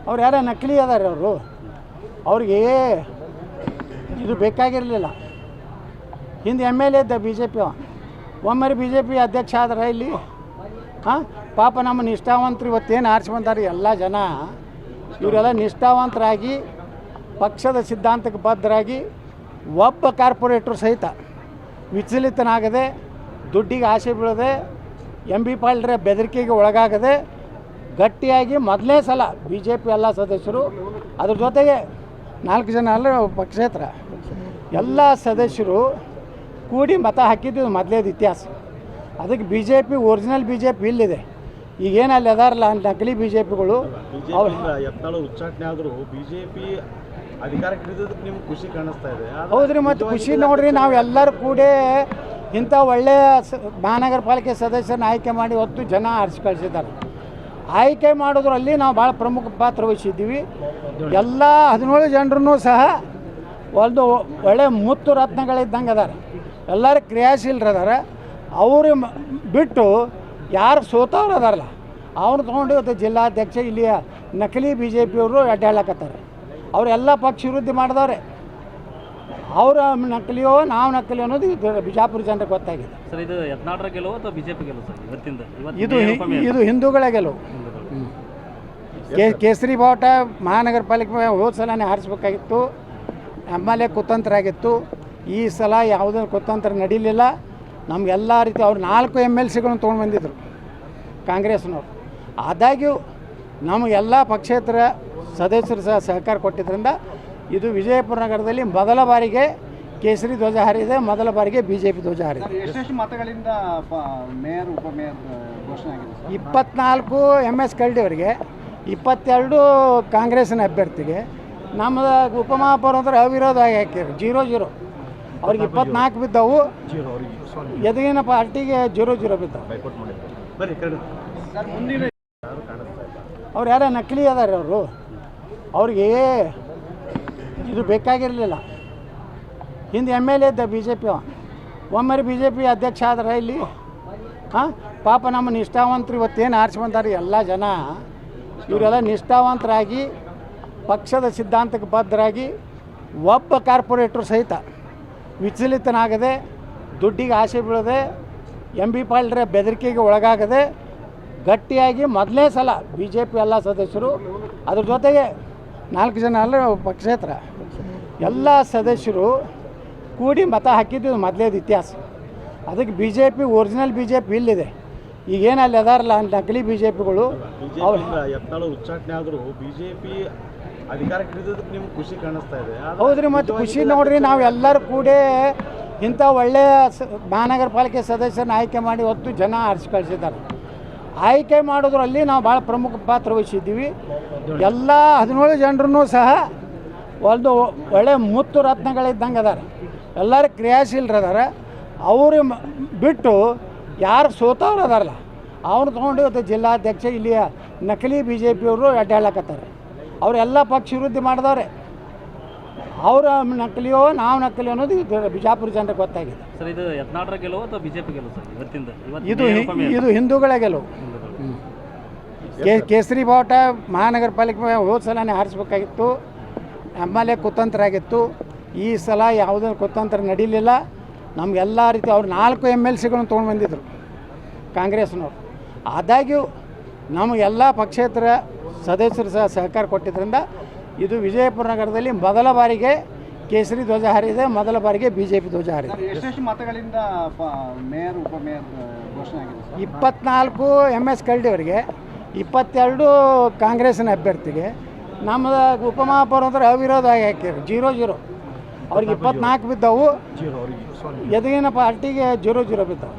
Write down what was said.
ಅವ್ರು ಯಾರೋ ನಕಲಿ ಅದಾರೆ ಅವರು. ಅವ್ರಿಗೆ ಇದು ಬೇಕಾಗಿರಲಿಲ್ಲ. ಹಿಂದೆ MLA ಇದ್ದ BJP ಒಮ್ಮೆ BJP ಅಧ್ಯಕ್ಷ ಆದ್ರೆ ಇಲ್ಲಿ ಪಾಪ ನಮ್ಮ ನಿಷ್ಠಾವಂತರು ಇವತ್ತೇನು ಆರಿಸಿ ಬಂದಾರೆ ಎಲ್ಲ ಜನ, ಇವರೆಲ್ಲ ನಿಷ್ಠಾವಂತರಾಗಿ ಪಕ್ಷದ ಸಿದ್ಧಾಂತಕ್ಕೆ ಬದ್ಧರಾಗಿ ಒಬ್ಬ ಕಾರ್ಪೊರೇಟ್ರು ಸಹಿತ ವಿಚಲಿತನಾಗದೆ, ದುಡ್ಡಿಗೆ ಆಸೆ ಬೀಳದೆ, MB ಪಾಲ್ರ ಬೆದರಿಕೆಗೆ ಒಳಗಾಗದೆ ಗಟ್ಟಿಯಾಗಿ ಮೊದಲನೇ ಸಲ BJP ಎಲ್ಲ ಸದಸ್ಯರು, ಅದ್ರ ಜೊತೆಗೆ 4 ಜನ ಅಲ್ಲ ಪಕ್ಷೇತರ ಎಲ್ಲ ಸದಸ್ಯರು ಕೂಡಿ ಮತ ಹಾಕಿದ್ದು ಮೊದಲೇದು ಇತಿಹಾಸ. ಅದಕ್ಕೆ BJP ಒರಿಜಿನಲ್ BJP ಇಲ್ಲಿದೆ. ಈಗೇನು ಅಲ್ಲಿ ಅದಾರಲ್ಲ ನಕಲಿ BJPಗಳು ಯತ್ನಾಳ್ ಉಚ್ಚಾಟನೆ ಆದರೂ BJP ಅಧಿಕಾರಕ್ಕೆ ಹಿಡಿದಕ್ಕೆ ನಿಮ್ಗೆ ಖುಷಿ ಕಾಣಿಸ್ತಾ ಇದೆ. ಹೌದ್ರಿ, ಮತ್ತು ಖುಷಿ ನೋಡ್ರಿ, ನಾವು ಎಲ್ಲರೂ ಕೂಡಿ ಇಂಥ ಒಳ್ಳೆಯ ಮಹಾನಗರ ಪಾಲಿಕೆ ಸದಸ್ಯರನ್ನ ಆಯ್ಕೆ ಮಾಡಿ ಹೊತ್ತು ಜನ ಆರಿಸಿ ಕಳಿಸಿದ್ದಾರೆ. ಆಯ್ಕೆ ಮಾಡೋದ್ರಲ್ಲಿ ನಾವು ಭಾಳ ಪ್ರಮುಖ ಪಾತ್ರ ವಹಿಸಿದ್ದೀವಿ. ಎಲ್ಲ 17 ಜನರೂ ಸಹ ಒಂದು ಒಳ್ಳೆಯ ಮುತ್ತು ರತ್ನಗಳಿದ್ದಂಗೆ ಅದಾರೆ. ಎಲ್ಲರೂ ಕ್ರಿಯಾಶೀಲರದಾರೆ. ಅವರು ಬಿಟ್ಟು ಯಾರು ಸೋತವ್ರು ಅದಾರಲ್ಲ ಅವ್ರು ತೊಗೊಂಡು ಇವತ್ತು ಜಿಲ್ಲಾಧ್ಯಕ್ಷ ಇಲ್ಲಿಯ ನಕಲಿ BJPಯವರು ಅಡ್ಡಾಡ್ಲಕತ್ತಾರೆ. ಅವರೆಲ್ಲ ಪಕ್ಷ ವಿರೋಧಿ ಮಾಡಿದವ್ರೆ. ಅವರ ನಕಲಿಯೋ ನಾವು ನಕಲಿ ಅನ್ನೋದು ಬಿಜಾಪುರ ಜನರಿಗೆ ಗೊತ್ತಾಗಿದೆ. ಸರ್, ಇದು ಯತ್ನಾಳರ ಗೆಲುವು ಅಥವಾ BJP ಗೆಲುವು ಸರ್ ಇವತ್ತಿಂದ? ಇದು ಹಿಂದೂಗಳ ಗೆಲುವು. ಕೇಸರಿ ಬಾವುಟ ಮಹಾನಗರ ಪಾಲಿಕೆ ಹೋದ ಸಲನೇ ಹಾರಿಸ್ಬೇಕಾಗಿತ್ತು. MLA ಕುತಂತ್ರ ಆಗಿತ್ತು. ಈ ಸಲ ಯಾವುದೇ ಕುತಂತ್ರ ನಡೀಲಿಲ್ಲ. ನಮಗೆಲ್ಲ ರೀತಿ ಅವ್ರು 4 MLCಗಳನ್ನು ತೊಗೊಂಡು ಬಂದಿದ್ದರು ಕಾಂಗ್ರೆಸ್ನವ್ರು. ಆದಾಗ್ಯೂ ನಮಗೆಲ್ಲ ಪಕ್ಷೇತರ ಸದಸ್ಯರು ಸಹ ಸಹಕಾರ ಕೊಟ್ಟಿದ್ದರಿಂದ ಇದು ವಿಜಯಪುರ ನಗರದಲ್ಲಿ ಮೊದಲ ಬಾರಿಗೆ ಕೇಸರಿ ಧ್ವಜ ಹಾರಿದೆ, ಮೊದಲ ಬಾರಿಗೆ BJP ಧ್ವಜ ಹಾರಿದೆ. ಎಷ್ಟು ಮತಗಳಿಂದ ಮೇಯರ್ ಉಪಮೇಯರ್ ಘೋಷಣೆ ಆಗಿದೆ? 24 MS ಕರಡಿಯವರಿಗೆ, 22 ಕಾಂಗ್ರೆಸ್ಸಿನ ಅಭ್ಯರ್ಥಿಗೆ. ನಮ್ಮದು ಉಪಮಹಾಪೌರ ಅಂದ್ರೆ ಅವಿರೋಧವಾಗಿ ಹಾಕಿದ್ರು 0-0. ಅವ್ರಿಗೆ 24 ಬಿದ್ದವು, ಎದುಗಿನ ಪಾರ್ಟಿಗೆ 0-0 ಬಿದ್ದವು. ಅವ್ರು ಯಾರೋ ನಕಲಿ ಅದಾರೆ ಅವರು. ಅವ್ರಿಗೆ ಇದು ಬೇಕಾಗಿರಲಿಲ್ಲ. ಹಿಂದೆ MLA ಇದ್ದ BJP ಒಮ್ಮೆ BJP ಅಧ್ಯಕ್ಷ ಆದ್ರೆ ಇಲ್ಲಿ ಪಾಪ ನಮ್ಮ ನಿಷ್ಠಾವಂತರು ಇವತ್ತೇನು ಆರಿಸಿ ಬಂದಾರೆ ಎಲ್ಲ ಜನ, ಇವರೆಲ್ಲ ನಿಷ್ಠಾವಂತರಾಗಿ ಪಕ್ಷದ ಸಿದ್ಧಾಂತಕ್ಕೆ ಬದ್ಧರಾಗಿ ಒಬ್ಬ ಕಾರ್ಪೊರೇಟ್ರು ಸಹಿತ ವಿಚಲಿತನಾಗದೆ, ದುಡ್ಡಿಗೆ ಆಸೆ ಬೀಳದೆ, MB ಪಾಲ್ರ ಬೆದರಿಕೆಗೆ ಒಳಗಾಗದೆ ಗಟ್ಟಿಯಾಗಿ ಮೊದಲನೇ ಸಲ BJP ಎಲ್ಲ ಸದಸ್ಯರು, ಅದ್ರ ಜೊತೆಗೆ 4 ಜನ ಅಲ್ಲ ಪಕ್ಷೇತರ ಎಲ್ಲ ಸದಸ್ಯರು ಕೂಡಿ ಮತ ಹಾಕಿದ್ದು ಮೊದಲೇದು ಇತಿಹಾಸ. ಅದಕ್ಕೆ BJP ಒರಿಜಿನಲ್ BJP ಇಲ್ಲಿದೆ. ಈಗೇನು ಅಲ್ಲಿ ಅದಾರಲ್ಲ ನಕಲಿ BJPಗಳು ಯತ್ನಾಳ್ ಉಚ್ಚಾಟನೆ ಆದರೂ BJP ಅಧಿಕಾರಕ್ಕೆ ಹಿಡಿದಕ್ಕೆ ನಿಮ್ಗೆ ಖುಷಿ ಕಾಣಿಸ್ತಾ ಇದೆ. ಹೌದ್ರಿ, ಮತ್ತು ಖುಷಿ ನೋಡ್ರಿ, ನಾವು ಎಲ್ಲರೂ ಕೂಡಿ ಇಂಥ ಒಳ್ಳೆಯ ಮಹಾನಗರ ಪಾಲಿಕೆ ಸದಸ್ಯರನ್ನ ಆಯ್ಕೆ ಮಾಡಿ ಹೊತ್ತು ಜನ ಆರಿಸಿ ಕಳಿಸಿದ್ದಾರೆ. ಆಯ್ಕೆ ಮಾಡೋದ್ರಲ್ಲಿ ನಾವು ಭಾಳ ಪ್ರಮುಖ ಪಾತ್ರ ವಹಿಸಿದ್ದೀವಿ. ಎಲ್ಲ 17 ಜನರೂ ಸಹ ಒಂದು ಒಳ್ಳೆಯ ಮುತ್ತು ರತ್ನಗಳಿದ್ದಂಗೆ ಅದಾರೆ. ಎಲ್ಲರೂ ಕ್ರಿಯಾಶೀಲರದಾರೆ. ಅವರು ಬಿಟ್ಟು ಯಾರು ಸೋತವ್ರು ಅದಾರಲ್ಲ ಅವ್ರು ತೊಗೊಂಡು ಇವತ್ತು ಜಿಲ್ಲಾಧ್ಯಕ್ಷ ಇಲ್ಲಿಯ ನಕಲಿ BJPಯವರು ಅಡ್ಡಾಡ್ಲಕತ್ತಾರೆ. ಅವರೆಲ್ಲ ಪಕ್ಷ ವಿರೋಧಿ ಮಾಡಿದವ್ರೆ. ಅವರ ನಕಲಿಯೋ ನಾವು ನಕಲಿ ಅನ್ನೋದು ಬಿಜಾಪುರ ಜನರಿಗೆ ಗೊತ್ತಾಗಿದೆ. ಸರ್, ಇದು ಯತ್ನಾಳರ ಗೆಲುವು ಅಥವಾ BJP ಗೆಲುವು ಸರ್ ಇವತ್ತಿಂದ? ಇದು ಹಿಂದೂಗಳ ಗೆಲುವು. ಕೇಸರಿ ಬಾವುಟ ಮಹಾನಗರ ಪಾಲಿಕೆ ಹೋದ ಸಲನೇ ಹಾರಿಸ್ಬೇಕಾಗಿತ್ತು. MLA ಕುತಂತ್ರ ಆಗಿತ್ತು. ಈ ಸಲ ಯಾವುದೇ ಕುತಂತ್ರ ನಡೀಲಿಲ್ಲ. ನಮಗೆಲ್ಲ ರೀತಿ ಅವ್ರು 4 MLCಗಳನ್ನು ತೊಗೊಂಡು ಬಂದಿದ್ದರು ಕಾಂಗ್ರೆಸ್ನವ್ರು. ಆದಾಗ್ಯೂ ನಮಗೆಲ್ಲ ಪಕ್ಷೇತರ ಸದಸ್ಯರು ಸಹ ಸಹಕಾರ ಕೊಟ್ಟಿದ್ದರಿಂದ ಇದು ವಿಜಯಪುರ ನಗರದಲ್ಲಿ ಮೊದಲ ಬಾರಿಗೆ ಕೇಸರಿ ಧ್ವಜ ಹಾರಿದೆ, ಮೊದಲ ಬಾರಿಗೆ BJP ಧ್ವಜ ಹಾರಿದೆ. ಎಷ್ಟು ಮತಗಳಿಂದ ಮೇಯರ್ ಉಪಮೇಯರ್ ಘೋಷಣೆ ಆಗಿದೆ? 24 MS ಕರಡಿಯವರಿಗೆ, 22 ಕಾಂಗ್ರೆಸ್ಸಿನ ಅಭ್ಯರ್ಥಿಗೆ. ನಮ್ಮದು ಉಪಮಹಾಪೌರ ಅಂದ್ರೆ ಅವಿರೋಧವಾಗಿ ಹಾಕಿದ್ರು 0-0. ಅವ್ರಿಗೆ 24 ಬಿದ್ದವು, ಎದುಗಿನ ಪಾರ್ಟಿಗೆ 0-0 ಬಿದ್ದವು.